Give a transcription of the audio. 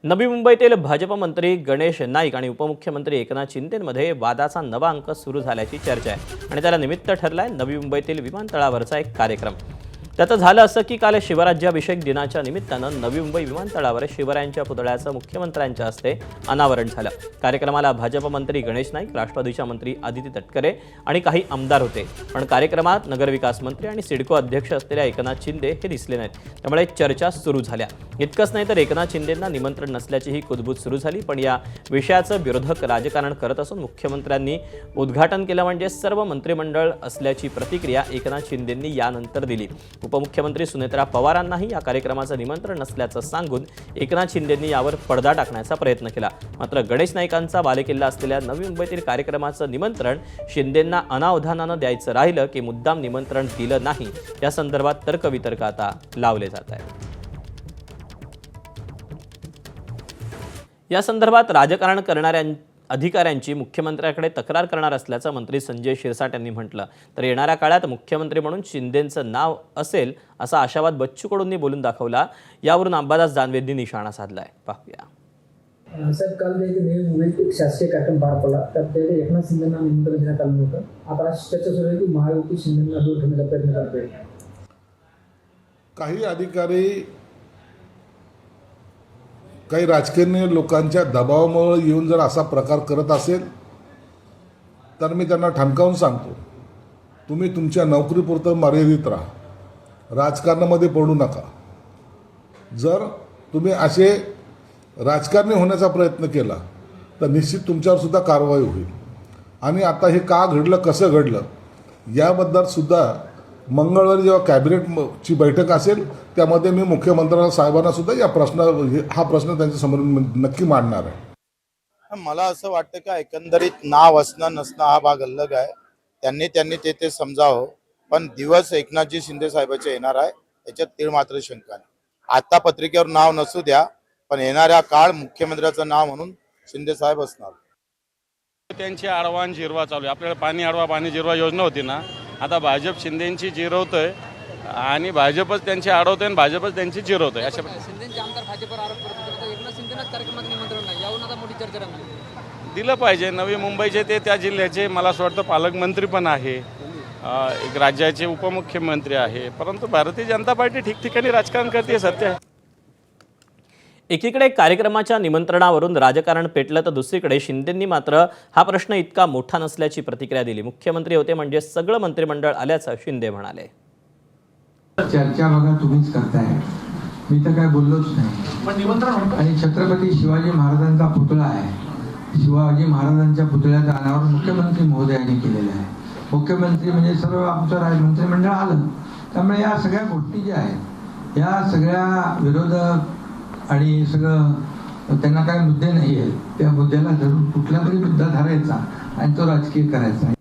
नवी मुंबईतील भाजप मंत्री गणेश नाईक आणि उपमुख्यमंत्री एकनाथ शिंदेंमध्ये वादाचा नवा अंक सुरू झाल्याची चर्चा आहे आणि त्याला निमित्त ठरलाय नवी मुंबईतील विमानतळावरचा एक कार्यक्रम। त्यात झालं असं की काल शिवराज्याभिषेक दिनाच्या निमित्तानं नवी मुंबई विमानतळावर शिवरायांच्या पुतळ्याचं मुख्यमंत्र्यांच्या हस्ते अनावरण झालं। कार्यक्रमाला भाजप मंत्री गणेश नाईक, राष्ट्रवादीच्या मंत्री आदिती तटकरे आणि काही आमदार होते, पण कार्यक्रमात नगरविकास मंत्री आणि सिडको अध्यक्ष असलेल्या एकनाथ शिंदे हे दिसले नाहीत, त्यामुळे चर्चा सुरू झाल्या। इतकंच नाही तर एकनाथ शिंदेंना निमंत्रण नसल्याचीही कुजबूज सुरू झाली, पण या विषयाचं विरोधक राजकारण करत असून मुख्यमंत्र्यांनी उद्घाटन केलं म्हणजे सर्व मंत्रिमंडळ असल्याची प्रतिक्रिया एकनाथ शिंदेंनी यानंतर दिली। उपमुख्यमंत्री सुनेत्रा पवारांनाही या कार्यक्रमाचं निमंत्रण नसल्याचं सांगून एकनाथ शिंदेंनी यावर पडदा टाकण्याचा प्रयत्न केला। मात्र गणेश नाईकांचा बालेकिल्ला असलेल्या नवी मुंबईतील कार्यक्रमाचं निमंत्रण शिंदेंना अनावधानानं द्यायचं राहिलं की मुद्दाम निमंत्रण दिलं नाही, या संदर्भात तर्कवितर्क आता लावले जात आहेत। या संदर्भात राजकारण करणाऱ्या अधिकाऱ्यांची मुख्यमंत्र्यांकडे तक्रार करणार असल्याचं मंत्री संजय शिरसाट यांनी म्हटलं। तर येणाऱ्या काळात मुख्यमंत्री म्हणून शिंदेंचं नाव असेल असा आशावाद बच्चू कडूंनी बोलून दाखवला। यावरून अंबादास दानवेंनी निशाणा साधलाय, पाहूया। साहेब, काल नवी मुंबईत एक शासकीय कार्यक्रम पार पडला, त्यात एकनाथ शिंदेंना निमंत्रण देण्यात आलं होतं। आता चर्चा सुरू आहे की महायुती शिंदेंना दूर ठेवण्याचा प्रयत्न करते। काही अधिकारी काही राजकीय लोकांच्या दबावामुळे येऊन जर असा प्रकार करत असेल तर मी त्यांना ठणकावून सांगतो, तुम्ही तुमच्या नोकरीपुरतं मर्यादित राहा, राजकारणामध्ये पडू नका। जर तुम्ही असे राजकारणी होण्याचा प्रयत्न केला तर निश्चित तुमच्यावर सुद्धा कारवाई होईल। आणि आता हे का घडलं, कसं घडलं याबद्दल सुद्धा मंगळवारी जेव्हा कॅबिनेटची बैठक असेल त्यामध्ये मी मुख्यमंत्री साहेबांना सुद्धा हा प्रश्न त्यांच्यासमोर नक्की मांडणार आहे। मला असं वाटतं का एकंदरीत नाव असणं नसणं हा भाग अलग आहे, त्यांनी ते समजावं, पण दिवस एकनाथजी शिंदे साहेबांचे येणार आहे याच्यात तीळ मात्र शंका नाही। आता पत्रिकेवर नाव नसू द्या, पण येणाऱ्या काळ मुख्यमंत्र्याचं नाव म्हणून शिंदे साहेब असणार। त्यांची आडवा आणि जिरवा चालू आहे। आपल्याला पाणी आडवा पाणी जिरवा योजना होती ना, आता भाजप शिंदेची जिरवतोय आणि भाजपच त्यांची अडवतोय आणि भाजपच त्यांची जिरवतोय। अशा शिंदेचे आमदार भाजपवर आरोप करतात, एकनाथ शिंदेनाच कार्यक्रमात निमंत्रण नाही, यावरून आता मोठी चर्चा रंगली। दिलं पाहिजे। नवी मुंबईचे ते त्या जिल्ह्याचे मला असं वाटतं पालकमंत्री पण आहे, एक राज्याचे उपमुख्यमंत्री आहे, परंतु भारतीय जनता पार्टी ठिकठिकाणी राजकारण करते, सत्य आहे। एकीकडे कार्यक्रमाच्या निमंत्रणावरून राजकारण पेटलं तर दुसरीकडे शिंदेंनी मात्र हा प्रश्न इतका मोठा नसल्याची प्रतिक्रिया दिली। मुख्यमंत्री होते म्हणजे सगळं मंत्रिमंडळ आल्याचं शिंदे म्हणाले। चर्चा बघा तुम्हीच करताय, मी तर काय बोललोच नाही। पण निमंत्रण आणि छत्रपती शिवाजी महाराजांचा पुतळा आहे, शिवाजी महाराजांच्या पुतळ्याचं अनावरण मुख्यमंत्री महोदयांनी केलेलं आहे। मुख्यमंत्री म्हणजे सर्व आमचं मंत्रिमंडळ आलं, त्यामुळे या सगळ्या गोष्टी ज्या आहेत या सगळ्या विरोधक आणि सगळं त्यांना काय मुद्दे नाही आहेत, त्या मुद्द्याला धरून कुठला तरी मुद्दा धरायचा आणि तो राजकीय करायचा।